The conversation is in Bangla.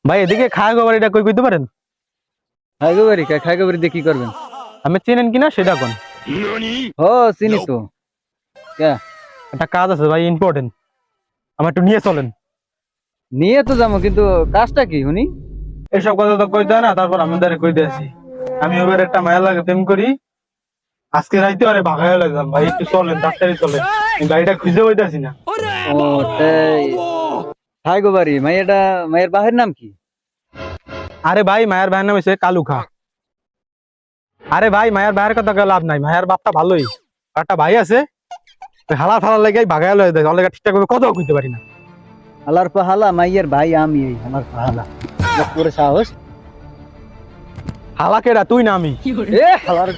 ভাই এদিকে খাগো বাড়িটা কই কইতে পারেন? খাইগো বাড়ি দিয়ে কি করবেন? আমি চিনেন কিনা সেটা কোন। ও চিনি তো। কে? একটা কাজ আছে ভাই, ইম্পর্টেন্ট, আমার একটু নিয়ে চলেন। নিয়ে তো যাবো, কিন্তু কাজটা কি শুনি? এসব কথা তো কইতে হয় না, তারপর আমাদের কইতে আছি। আমি ওবার একটা মায়া লাগে প্রেম করি, আজকে রাইতে আরে ভাগায় লাগলাম ভাই, একটু চলেন, তাড়াতাড়ি চলেন, আমি গাড়িটা খুঁজে পাইতাছি না। ও তাই। খাইগো বাড়ি মায়ের বাহের নাম কি? আরে ভাই মায়ের ভাইয়ের নাম হচ্ছে কালু খা। আরে ভাই মায়ের ভাইয়ের কথা কয়ে লাভ নাই, মায়ের বাপটা ভালোই, একটা ভাই আছে, ওই হালা ফালা লেগে ভাগায় লয়ে দেয়, অলেগা ঠিকঠাক ভাবে কথাও কইতে পারি না। হালার পাহালা মাইয়ের ভাই আমি, এই হালার পাহালা পুরো সাহস। হালা কেডা, তুই না আমি? এ হালার